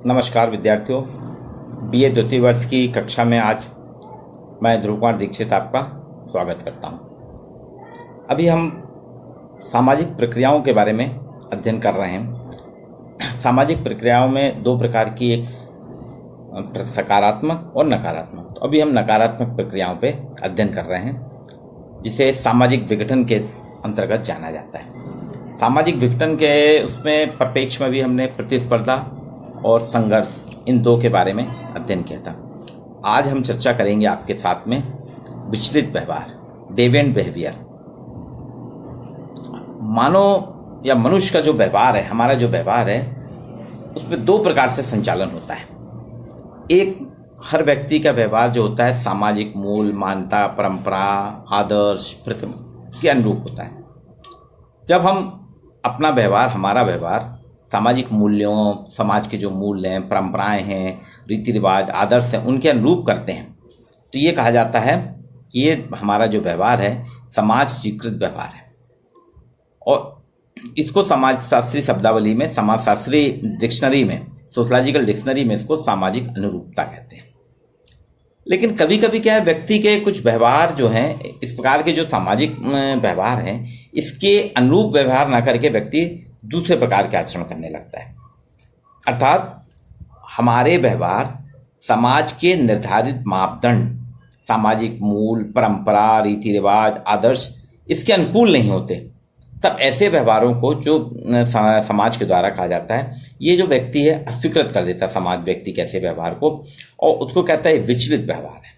नमस्कार विद्यार्थियों, बीए द्वितीय वर्ष की कक्षा में आज मैं ध्रुव कुमार दीक्षित आपका स्वागत करता हूं। अभी हम सामाजिक प्रक्रियाओं के बारे में अध्ययन कर रहे हैं। सामाजिक प्रक्रियाओं में दो प्रकार की, एक सकारात्मक और नकारात्मक। तो अभी हम नकारात्मक प्रक्रियाओं पे अध्ययन कर रहे हैं, जिसे सामाजिक विघटन के अंतर्गत जाना जाता है। सामाजिक विघटन के उसमें परिप्रेक्ष्य में भी हमने प्रतिस्पर्धा और संघर्ष, इन दो के बारे में अध्ययन किया था। आज हम चर्चा करेंगे आपके साथ में विचलित व्यवहार, डेविएंट बिहेवियर। मानव या मनुष्य का जो व्यवहार है, हमारा जो व्यवहार है, उसमें दो प्रकार से संचालन होता है। एक, हर व्यक्ति का व्यवहार जो होता है सामाजिक मूल, मान्यता, परंपरा, आदर्श, प्रतिमा के अनुरूप होता है। जब हम अपना व्यवहार, हमारा व्यवहार सामाजिक मूल्यों, समाज के जो मूल्य हैं, परंपराएं हैं, रीति रिवाज, आदर्श हैं, उनके अनुरूप करते हैं, तो ये कहा जाता है कि ये हमारा जो व्यवहार है समाज स्वीकृत व्यवहार है। और इसको समाजशास्त्री शब्दावली में, समाजशास्त्री डिक्शनरी में, सोशलॉजिकल डिक्शनरी में इसको सामाजिक अनुरूपता कहते हैं। लेकिन कभी कभी क्या है, व्यक्ति के कुछ व्यवहार जो हैं, इस प्रकार के जो सामाजिक व्यवहार हैं, इसके अनुरूप व्यवहार ना करके व्यक्ति दूसरे प्रकार के आचरण करने लगता है। अर्थात हमारे व्यवहार समाज के निर्धारित मापदंड, सामाजिक मूल, परंपरा, रीति रिवाज, आदर्श, इसके अनुकूल नहीं होते। तब ऐसे व्यवहारों को जो समाज के द्वारा कहा जाता है, ये जो व्यक्ति है अस्वीकृत कर देता है समाज व्यक्ति के ऐसे व्यवहार को, और उसको कहता है विचलित व्यवहार है।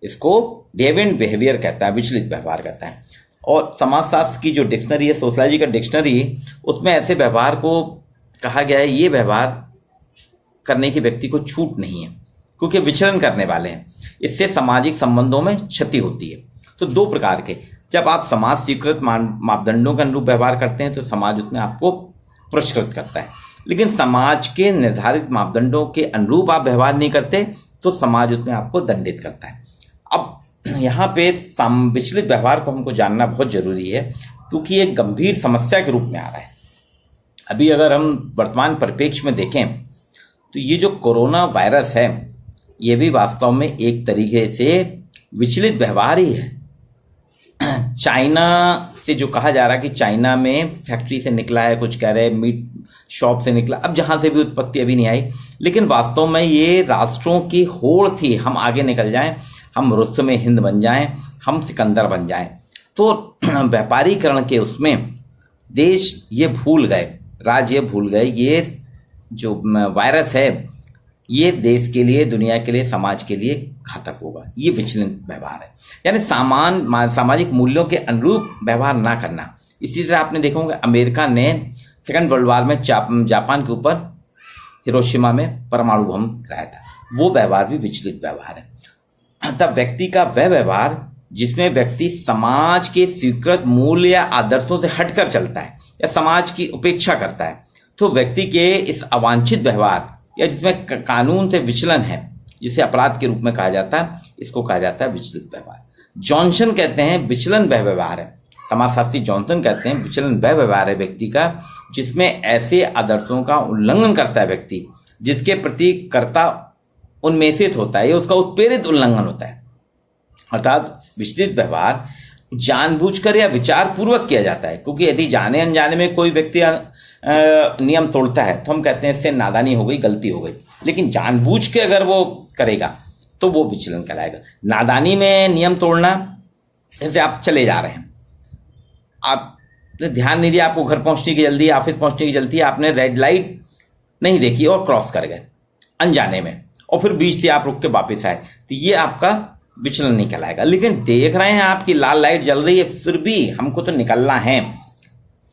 इसको डेविएंट बिहेवियर कहता है, विचलित व्यवहार कहता है। और समाजशास्त्र की जो डिक्शनरी है, सोशलॉजी का डिक्शनरी, उसमें ऐसे व्यवहार को कहा गया है, ये व्यवहार करने की व्यक्ति को छूट नहीं है, क्योंकि विचलन करने वाले हैं, इससे सामाजिक संबंधों में क्षति होती है। तो दो प्रकार के, जब आप समाज स्वीकृत मापदंडों के अनुरूप व्यवहार करते हैं तो समाज उसमें आपको पुरस्कृत करता है। लेकिन समाज के निर्धारित मापदंडों के अनुरूप आप व्यवहार नहीं करते तो समाज उसमें आपको दंडित करता है। अब यहाँ पे विचलित व्यवहार को हमको जानना बहुत जरूरी है, क्योंकि ये गंभीर समस्या के रूप में आ रहा है। अभी अगर हम वर्तमान परिप्रेक्ष्य में देखें तो ये जो कोरोना वायरस है, ये भी वास्तव में एक तरीके से विचलित व्यवहार ही है। चाइना से जो कहा जा रहा है कि चाइना में फैक्ट्री से निकला है, कुछ कह रहे हैं मीट शॉप से निकला, अब जहां से भी उत्पत्ति अभी नहीं आई, लेकिन वास्तव में ये राष्ट्रों की होड़ थी, हम आगे निकल जाएं, हम रुस्तमे हिंद बन जाएं, हम सिकंदर बन जाएं। तो व्यापारीकरण के उसमें देश ये भूल गए, राज्य ये भूल गए, ये जो वायरस है ये देश के लिए, दुनिया के लिए, समाज के लिए घातक होगा। ये विचलित व्यवहार है, यानी सामाजिक मूल्यों के अनुरूप व्यवहार ना करना। इसी तरह आपने देखा होगा अमेरिका ने सेकंड वर्ल्ड वॉर में जापान के ऊपर हिरोशिमा में परमाणु बम गिराया था, वो व्यवहार भी विचलित व्यवहार है। तब व्यक्ति का वह व्यवहार जिसमें व्यक्ति समाज के स्वीकृत मूल्य या आदर्शों से हटकर चलता है या समाज की उपेक्षा करता है, तो व्यक्ति के इस अवांछित व्यवहार या जिसमें कानून से विचलन है, जिसे अपराध के रूप में कहा जाता है, इसको कहा जाता है विचलित व्यवहार। जॉनसन कहते हैं विचलन वह व्यवहार है, समाजशास्त्री जॉनसन कहते हैं विचलन वह व्यवहार है व्यक्ति का जिसमें ऐसे आदर्शों का उल्लंघन करता है व्यक्ति, जिसके प्रति कर्ता उन्मेषित होता है, ये उसका उत्प्रेरित उल्लंघन होता है। अर्थात विचलित व्यवहार जानबूझकर या विचार पूर्वक किया जाता है, क्योंकि यदि जाने अनजाने में कोई व्यक्ति नियम तोड़ता है तो हम कहते हैं इससे नादानी हो गई, गलती हो गई। लेकिन जानबूझ के अगर वो करेगा तो वो विचलन कहलाएगा। नादानी में नियम तोड़ना, जैसे आप चले जा रहे हैं, आप ध्यान नहीं दिया, आपको घर पहुंचने की जल्दी, ऑफिस पहुंचने की जल्दी, आपने रेड लाइट नहीं देखी और क्रॉस कर गए अनजाने में, और फिर बीच से आप रुक के वापस आए, तो ये आपका विचलन नहीं कहलाएगा। लेकिन देख रहे हैं आपकी लाल लाइट जल रही है, फिर भी हमको तो निकलना है,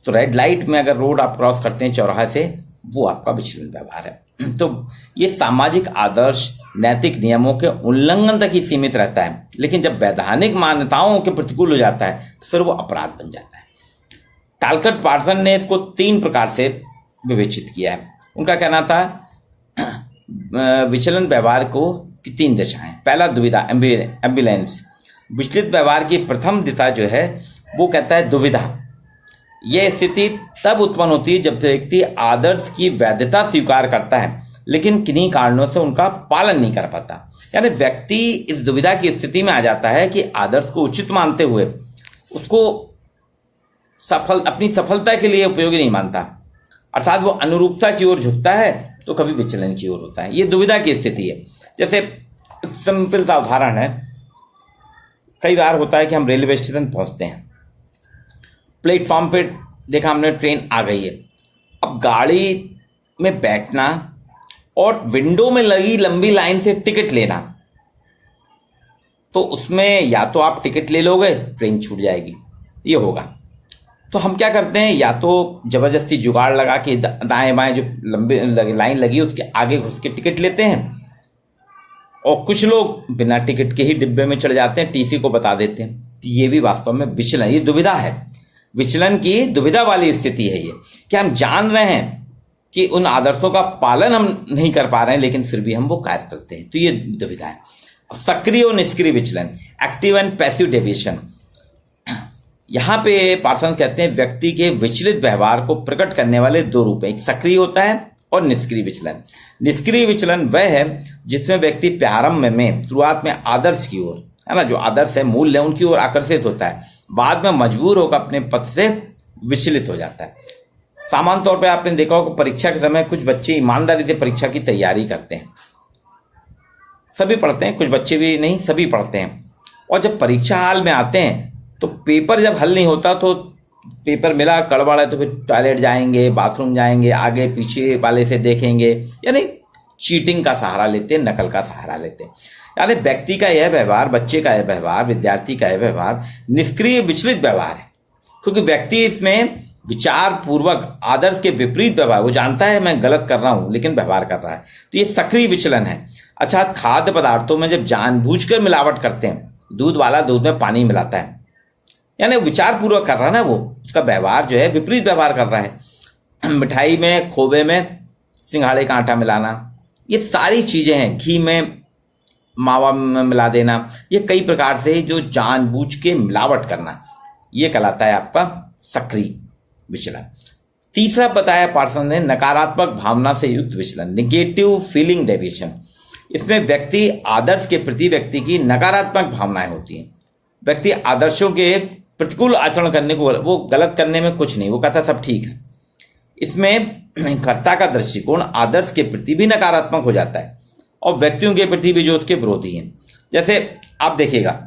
तो रेड लाइट में अगर रोड आप क्रॉस करते हैं चौराहे से, वो आपका विचलन व्यवहार है। तो ये सामाजिक आदर्श, नैतिक नियमों के उल्लंघन तक ही सीमित रहता है, लेकिन जब वैधानिक मान्यताओं के प्रतिकूल हो जाता है तो फिर वो अपराध बन जाता है। टालकट पार्सन ने इसको 3 प्रकार से विवेचित किया है। उनका कहना था विचलन व्यवहार को की 3 दिशाएं। पहला दुविधा, एम्बुलेंस। विचलित व्यवहार की प्रथम दिशा जो है वो कहता है दुविधा। यह स्थिति तब उत्पन्न होती है जब व्यक्ति आदर्श की वैधता स्वीकार करता है लेकिन किन्हीं कारणों से उनका पालन नहीं कर पाता। यानी व्यक्ति इस दुविधा की स्थिति में आ जाता है कि आदर्श को उचित मानते हुए उसको अपनी सफलता के लिए उपयोगी नहीं मानता, अर्थात वो अनुरूपता की ओर झुकता है तो कभी विचलन की ओर होता है। ये दुविधा की स्थिति है। जैसे सिंपल सा उदाहरण है, कई बार होता है कि हम रेलवे स्टेशन पहुंचते हैं, प्लेटफॉर्म पे देखा हमने ट्रेन आ गई है, अब गाड़ी में बैठना और विंडो में लगी लंबी लाइन से टिकट लेना, तो उसमें या तो आप टिकट ले लोगे, ट्रेन छूट जाएगी, ये होगा। तो हम क्या करते हैं, या तो जबरदस्ती जुगाड़ लगा के दाएं बाएं जो लंबी लाइन लगी उसके आगे घुस के टिकट लेते हैं, और कुछ लोग बिना टिकट के ही डिब्बे में चढ़ जाते हैं, टीसी को बता देते हैं। तो ये भी वास्तव में विचलन, ये दुविधा है, विचलन की दुविधा वाली स्थिति है ये, कि हम जान रहे हैं कि उन आदर्शों का पालन हम नहीं कर पा रहे हैं, लेकिन फिर भी हम वो कार्य करते हैं। तो ये दुविधा है। अब सक्रिय और निष्क्रिय विचलन, एक्टिव एंड पैसिव डेविएशन, यहाँ पे पार्सन्स कहते हैं व्यक्ति के विचलित व्यवहार को प्रकट करने वाले दो रूप हैं, एक सक्रिय होता है और निष्क्रिय विचलन। निष्क्रिय विचलन वह है जिसमें व्यक्ति प्रारंभ में शुरुआत में आदर्श की ओर, है ना, जो आदर्श है, मूल्य है, उनकी ओर आकर्षित होता है, बाद में मजबूर होकर अपने पथ से विचलित हो जाता है। सामान्य तौर पे आपने देखा होगा परीक्षा के समय कुछ बच्चे ईमानदारी से परीक्षा की तैयारी करते हैं, सभी पढ़ते हैं, कुछ बच्चे भी नहीं, सभी पढ़ते हैं, और जब परीक्षा हाल में आते हैं तो पेपर जब हल नहीं होता तो पेपर मिला गड़बड़ है तो फिर टॉयलेट जाएंगे, बाथरूम जाएंगे, आगे पीछे वाले से देखेंगे, यानी चीटिंग का सहारा लेते हैं, नकल का सहारा लेते हैं। यानी व्यक्ति का यह व्यवहार, बच्चे का यह व्यवहार, विद्यार्थी का यह व्यवहार निष्क्रिय विचलित व्यवहार है, क्योंकि व्यक्ति इसमें विचार पूर्वक आदर्श के विपरीत व्यवहार, वो जानता है मैं गलत कर रहा हूं लेकिन व्यवहार कर रहा है, तो ये सक्रिय विचलन है। अच्छा, खाद्य पदार्थों में जब जानबूझकर मिलावट करते हैं, दूध वाला दूध में पानी मिलाता है, यानी विचार पूर्वक कर रहा है ना, वो उसका व्यवहार जो है विपरीत व्यवहार कर रहा है। मिठाई में, खोबे में सिंघाड़े का आटा मिलाना, ये सारी चीजें हैं, घी में मावा में मिला देना, ये कई प्रकार से जो जानबूझ के मिलावट करना, ये कहलाता है आपका सक्रिय विचलन। तीसरा बताया पार्सन ने नकारात्मक भावना से युक्त विचलन, निगेटिव फीलिंग डेविएशन। इसमें व्यक्ति आदर्श के प्रति व्यक्ति की नकारात्मक भावनाएं होती हैं। व्यक्ति आदर्शों के प्रतिकूल आचरण करने को, वो गलत करने में कुछ नहीं, वो कहता सब ठीक है। इसमें कर्ता का दृष्टिकोण आदर्श के प्रति भी नकारात्मक हो जाता है और व्यक्तियों के प्रति भी जो उसके विरोधी हैं। जैसे आप देखिएगा,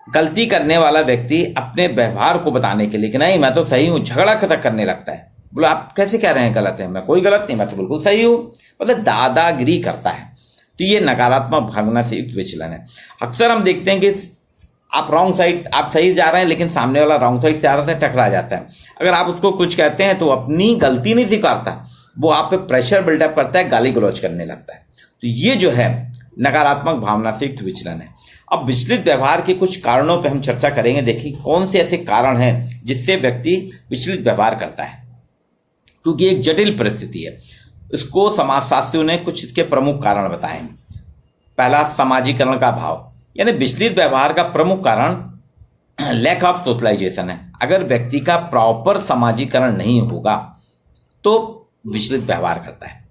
गलती करने वाला व्यक्ति अपने व्यवहार को बताने के लिए कि नहीं मैं तो सही हूं, झगड़ा खतक करने लगता है। बोलो आप कैसे कह रहे हैं गलत है, मैं कोई गलत नहीं, मैं तो बिल्कुल सही हूं, मतलब दादागिरी करता है। तो ये नकारात्मक भावना से युक्त विचलन है। अक्सर हम देखते हैं कि आप रॉन्ग साइड, आप सही जा रहे हैं लेकिन सामने वाला रॉन्ग साइड से आ रहा है, टकरा जाता है। अगर आप उसको कुछ कहते हैं तो अपनी गलती नहीं स्वीकारता, वो आप पे प्रेशर बिल्डअप करता है, गाली गलौज करने लगता है। तो ये जो है नकारात्मक भावना से युक्त विचलन है। अब विचलित व्यवहार के कुछ कारणों पर हम चर्चा करेंगे। देखिए कौन से ऐसे कारण हैं जिससे व्यक्ति विचलित व्यवहार करता है, क्योंकि एक जटिल परिस्थिति है। इसको समाजशास्त्रियों ने कुछ इसके प्रमुख कारण बताए हैं। पहला, समाजीकरण का भाव, यानी विचलित व्यवहार का प्रमुख कारण लैक ऑफ सोशलाइजेशन है। अगर व्यक्ति का प्रॉपर समाजीकरण नहीं होगा तो विचलित व्यवहार करता है।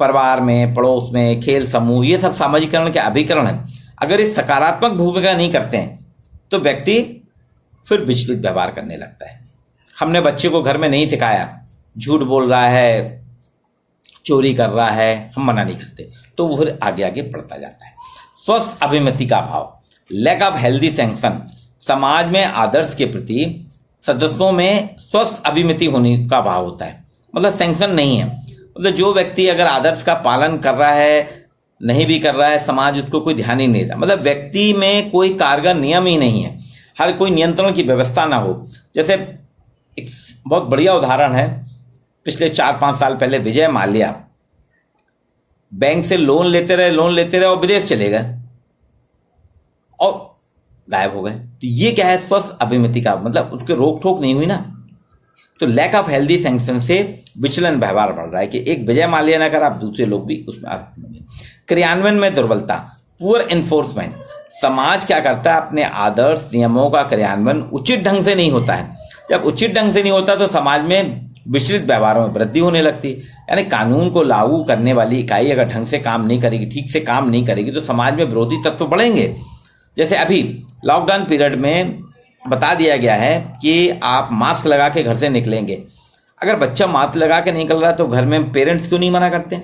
परिवार में, पड़ोस में, खेल समूह, ये सब सामाजिकरण के अभिकरण है। अगर ये सकारात्मक भूमिका नहीं करते हैं तो व्यक्ति फिर विचलित व्यवहार करने लगता है। हमने बच्चे को घर में नहीं सिखाया, झूठ बोल रहा है, चोरी कर रहा है, हम मना नहीं करते, तो वो फिर आगे आगे बढ़ता जाता है। स्वस्थ अभिमति का भाव, लैक ऑफ हेल्दी सैंक्शन, समाज में आदर्श के प्रति सदस्यों में स्वस्थ अभिमति होने का भाव होता है, मतलब सैंक्शन नहीं है। मतलब जो व्यक्ति अगर आदर्श का पालन कर रहा है, नहीं भी कर रहा है, समाज उसको कोई ध्यान ही नहीं देता, मतलब व्यक्ति में कोई कारगर नियम ही नहीं है, हर कोई नियंत्रण की व्यवस्था ना हो। जैसे एक बहुत बढ़िया उदाहरण है, पिछले 4-5 साल पहले विजय माल्या बैंक से लोन लेते रहे और विदेश चले गए और गायब हो गए। तो ये क्या है, स्वस्थ अभिमति का मतलब उसके रोक ठोक नहीं हुई ना। तो लैक ऑफ हेल्दी सैंक्शन से विचलन व्यवहार बढ़ रहा है कि एक विजय माल्या ना कर, आप दूसरे लोग भी उसमें होंगे। क्रियान्वयन में दुर्बलता, पुअर एनफोर्समेंट, समाज क्या करता है, अपने आदर्श नियमों का क्रियान्वयन उचित ढंग से नहीं होता है। जब उचित ढंग से नहीं होता तो समाज में विचलित व्यवहारों में वृद्धि होने लगती है। यानी कानून को लागू करने वाली इकाई अगर ढंग से काम नहीं करेगी, ठीक से काम नहीं करेगी, तो समाज में विरोधी तत्व बढ़ेंगे। जैसे अभी लॉकडाउन पीरियड में बता दिया गया है कि आप मास्क लगा के घर से निकलेंगे। अगर बच्चा मास्क लगा के निकल रहा है तो घर में पेरेंट्स क्यों नहीं मना करते?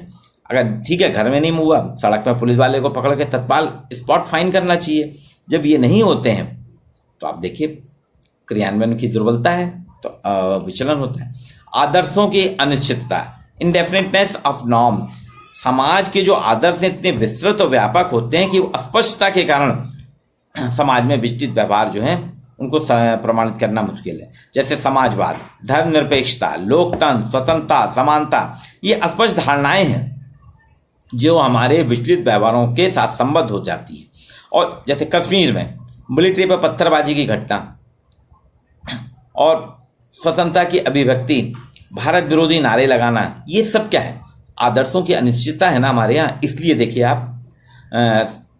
अगर ठीक है घर में नहीं हुआ, सड़क में पुलिस वाले को पकड़ के तत्काल स्पॉट फाइन करना चाहिए। जब ये नहीं होते हैं तो आप देखिए क्रियान्वयन की दुर्बलता है, तो विचलन होता है। आदर्शों की अनिश्चितता, इंडेफिनिटनेस ऑफ नॉर्म। समाज के जो आदर्श हैं इतने विस्तृत और व्यापक होते हैं कि अस्पष्टता के कारण समाज में विस्तृत व्यवहार जो है उनको प्रमाणित करना मुश्किल है। जैसे समाजवाद, धर्मनिरपेक्षता, लोकतंत्र, स्वतंत्रता, समानता, ये अस्पष्ट धारणाएं हैं जो हमारे विचलित व्यवहारों के साथ संबद्ध हो जाती है। और जैसे कश्मीर में मिलिट्री पर पत्थरबाजी की घटना और स्वतंत्रता की अभिव्यक्ति, भारत विरोधी नारे लगाना, ये सब क्या है? आदर्शों की अनिश्चितता है ना हमारे यहाँ, इसलिए देखिए आप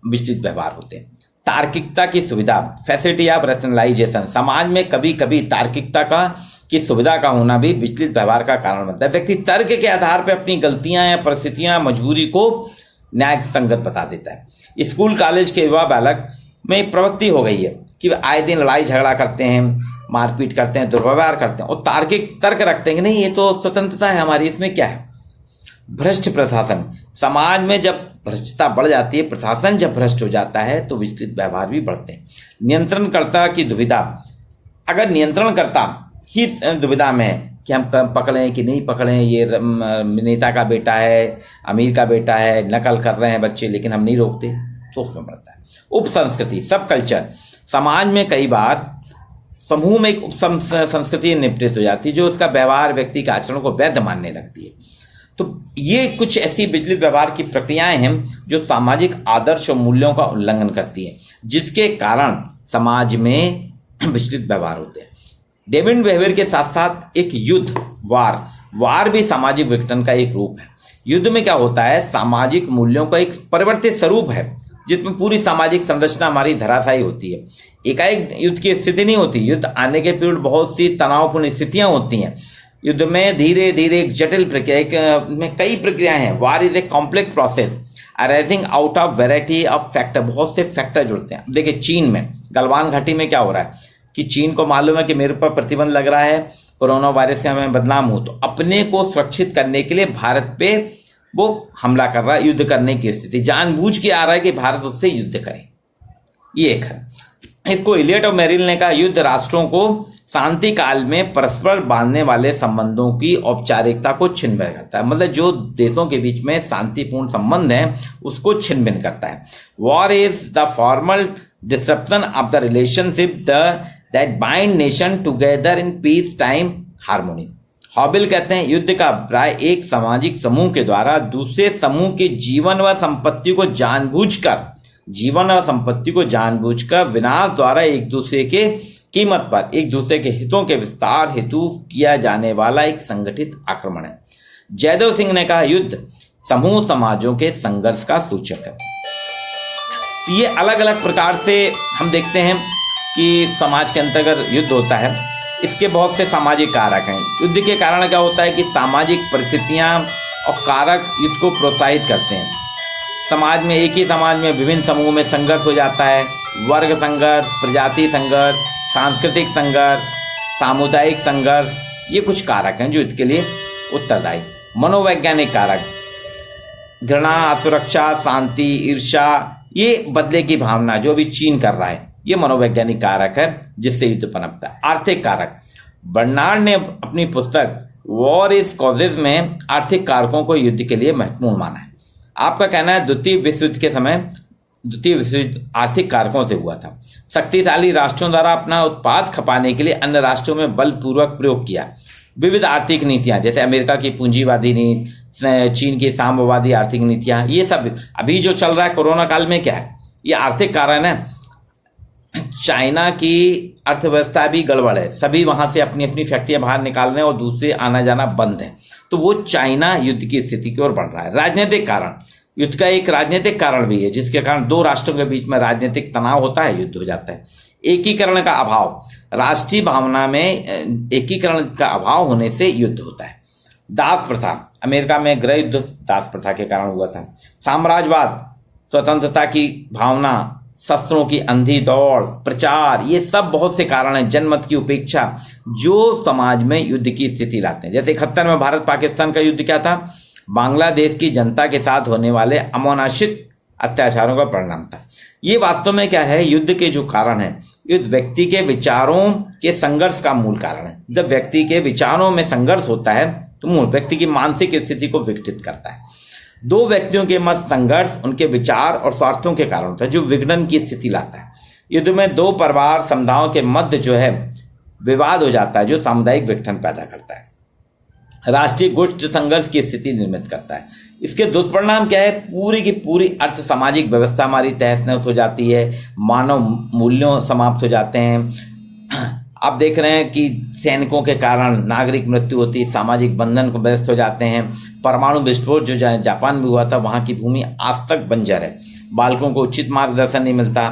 विचलित व्यवहार होते हैं। तार्किकता की सुविधा, फैसिलिटी ऑफ रैशनलाइजेशन। समाज में कभी कभी तार्किकता की सुविधा का होना भी विचलित व्यवहार का कारण बनता है। व्यक्ति तर्क के आधार पर अपनी गलतियां या परिस्थितियां, मजबूरी को न्याय संगत बता देता है। स्कूल कॉलेज के युवा बालक में प्रवृत्ति हो गई है कि वे आए दिन लड़ाई झगड़ा करते हैं, मारपीट करते हैं, दुर्व्यवहार करते हैं और तार्किक तर्क रखते हैं कि नहीं ये तो स्वतंत्रता है हमारी, इसमें क्या है। भ्रष्ट प्रशासन, समाज में जब भ्रष्टता बढ़ जाती है, प्रशासन जब भ्रष्ट हो जाता है तो विचलित व्यवहार भी बढ़ते हैं। नियंत्रणकर्ता की दुविधा, अगर नियंत्रणकर्ता ही दुविधा में है कि हम पकड़ें कि नहीं पकड़ें, ये नेता का बेटा है, अमीर का बेटा है, नकल कर रहे हैं बच्चे लेकिन हम नहीं रोकते, तो उसमें बढ़ता है। उप संस्कृति, सब कल्चर, समाज में कई बार समूह में एक उप संस्कृति निपटित हो जाती है जो उसका व्यवहार, व्यक्ति के आचरण को वैध मानने लगती है। तो ये कुछ ऐसी विचलित व्यवहार की प्रक्रियाएं हैं जो सामाजिक आदर्श और मूल्यों का उल्लंघन करती हैं, जिसके कारण समाज में विचलित व्यवहार होते हैं। डेविड वेबर के साथ साथ एक युद्ध, वार भी सामाजिक विघटन का एक रूप है। युद्ध में क्या होता है, सामाजिक मूल्यों का एक परिवर्तित स्वरूप है जिसमें पूरी सामाजिक संरचना हमारी धराशायी होती है। एकाएक युद्ध की स्थिति नहीं होती, युद्ध आने के पीछे बहुत सी तनावपूर्ण स्थितियां होती हैं। युद्ध में धीरे धीरे एक जटिल प्रक्रिया में कई प्रक्रियाएं हैं। वार is a complex process arising out of variety of factor, बहुत से फैक्टर जुड़ते हैं। देखिए चीन में गलवान घाटी में क्या हो रहा है कि चीन को मालूम है कि मेरे पर प्रतिबंध लग रहा है, कोरोना वायरस का मैं बदनाम हूं, तो अपने को सुरक्षित करने के लिए भारत पे वो हमला कर रहा है, युद्ध करने की स्थिति जानबूझ के आ रहा है कि भारत उससे युद्ध करे। ये एक है। इसको इलियट और मेरिल ने कहा, युद्ध राष्ट्रों को शांति काल में परस्पर बांधने वाले संबंधों की औपचारिकता को छिन्न भिन्न करता है। मतलब जो देशों के बीच में शांतिपूर्ण संबंध है उसको छिन्न भिन्न करता है। War is the formal disruption of the relationship that bind nation together in peace time harmony. हॉबिल कहते हैं, युद्ध का अभिप्राय एक सामाजिक समूह के द्वारा दूसरे समूह के जीवन व संपत्ति को जानबूझकर विनाश द्वारा एक दूसरे के कीमत पर एक दूसरे के हितों के विस्तार हेतु किया जाने वाला एक संगठित आक्रमण है। जयदेव सिंह ने कहा, युद्ध समूह समाजों के संघर्ष का सूचक है। ये अलग अलग प्रकार से हम देखते हैं कि समाज के अंतर्गत युद्ध होता है। इसके बहुत से सामाजिक कारक हैं। युद्ध के कारण क्या होता है कि सामाजिक परिस्थितियां और कारक युद्ध को प्रोत्साहित करते हैं। समाज में, एक ही समाज में विभिन्न समूह में संघर्ष हो जाता है। वर्ग संघर्ष, प्रजाति संघर्ष, सांस्कृतिक संघर्ष, सामुदायिक संघर्ष, ये कुछ कारक हैं जो इसके लिए उत्तरदायी। मनोवैज्ञानिक कारक, घृणा, असुरक्षा, शांति, ईर्ष्या, ये बदले की भावना जो अभी चीन कर रहा है, ये मनोवैज्ञानिक कारक है जिससे युद्ध पनपता है। आर्थिक कारक, बर्नार्ड ने अपनी पुस्तक वॉर इज कॉजेज में आर्थिक कारकों को युद्ध के लिए महत्वपूर्ण माना है। आपका कहना है द्वितीय विश्व युद्ध के समय द्वितीय विश्व युद्ध आर्थिक कारकों से हुआ था। शक्तिशाली राष्ट्रों द्वारा अपना उत्पाद खपाने के लिए अन्य राष्ट्रों में बलपूर्वक प्रयोग किया। विविध आर्थिक नीतियां, जैसे अमेरिका की पूंजीवादी नीति, चीन की साम्यवादी आर्थिक नीतियां, ये सब अभी जो चल रहा है कोरोना काल में क्या है, ये आर्थिक कारण है। चाइना की अर्थव्यवस्था भी गड़बड़ है, सभी वहां से अपनी अपनी फैक्ट्रियां बाहर निकाल रहे हैं और दूसरे आना जाना बंद है, तो वो चाइना युद्ध की स्थिति की ओर बढ़ रहा है। राजनीतिक कारण, युद्ध का एक राजनीतिक कारण भी है जिसके कारण दो राष्ट्रों के बीच में राजनीतिक तनाव होता है, युद्ध हो जाता है। एकीकरण का अभाव, राष्ट्रीय भावना में एकीकरण का अभाव होने से युद्ध होता है। दास प्रथा, अमेरिका में गृह युद्ध दास प्रथा के कारण हुआ था। साम्राज्यवाद, स्वतंत्रता की भावना, शस्त्रों की अंधी दौड़, प्रचार, ये सब बहुत से कारण हैं। जनमत की उपेक्षा जो समाज में युद्ध की स्थिति लाते हैं। जैसे 71 में भारत पाकिस्तान का युद्ध क्या था? बांग्लादेश की जनता के साथ होने वाले अमानुषिक अत्याचारों का परिणाम था। ये वास्तव में क्या है? युद्ध के जो कारण है, युद्ध व्यक्ति के विचारों के संघर्ष का मूल कारण है। जब व्यक्ति के विचारों में संघर्ष होता है तो मूल व्यक्ति की मानसिक स्थिति को विकसित करता है। दो व्यक्तियों के मत संघर्ष उनके विचार और स्वार्थों के कारण होता है, जो विघटन की स्थिति लाता है। युद्ध में दो परिवार समुदायों के मध्य जो है विवाद हो जाता है, जो सामुदायिक विघटन पैदा करता है, राष्ट्रीय गुष्ट संघर्ष की स्थिति निर्मित करता है। इसके दुष्परिणाम क्या है? पूरी की पूरी अर्थ सामाजिक व्यवस्था हमारी तहस नहस हो जाती है, मानव मूल्यों समाप्त हो जाते हैं। आप देख रहे हैं कि सैनिकों के कारण नागरिक मृत्यु होती है, सामाजिक बंधन को व्यस्त हो जाते हैं। परमाणु विस्फोट जो जापान में हुआ था, वहाँ की भूमि आज तक बंजर है। बालकों को उचित मार्गदर्शन नहीं मिलता।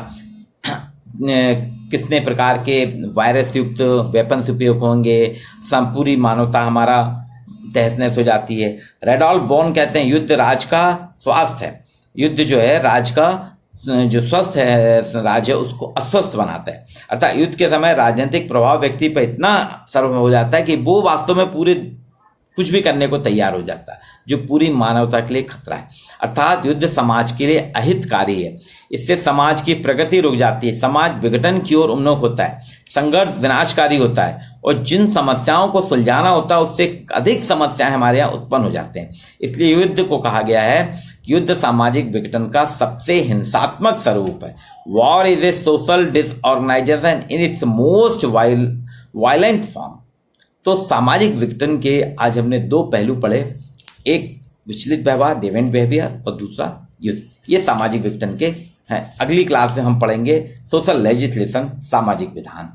कितने प्रकार के वायरस युक्त वेपन्स उपयोग होंगे, पूरी मानवता हमारा तहस नहस हो जाती है। रेडॉल्फ बॉर्न कहते हैं युद्ध राज का स्वास्थ्य है। युद्ध जो है राज का जो स्वस्थ है राज्य उसको अस्वस्थ बनाता है। अर्थात युद्ध के समय राजनीतिक प्रभाव व्यक्ति पर इतना सर्व हो जाता है कि वो वास्तव में पूरे कुछ भी करने को तैयार हो जाता है, जो पूरी मानवता के लिए खतरा है। अर्थात युद्ध समाज के लिए अहितकारी है। इससे समाज की प्रगति रुक जाती है, समाज विघटन की ओर उन्मुख होता है, संघर्ष विनाशकारी होता है, और जिन समस्याओं को सुलझाना होता है उससे अधिक समस्याएं हमारे यहाँ उत्पन्न हो जाते हैं। इसलिए युद्ध को कहा गया है कि युद्ध सामाजिक विघटन का सबसे हिंसात्मक स्वरूप है। War is a social disorganisation in its most violent form. तो सामाजिक विघटन के आज हमने दो पहलू पढ़े, एक विचलित व्यवहार, डिवेंट बिहेवियर, और दूसरा युद्ध। ये सामाजिक विघटन के हैं। अगली क्लास में हम पढ़ेंगे सोशल लेजिस्लेशन, सामाजिक विधान।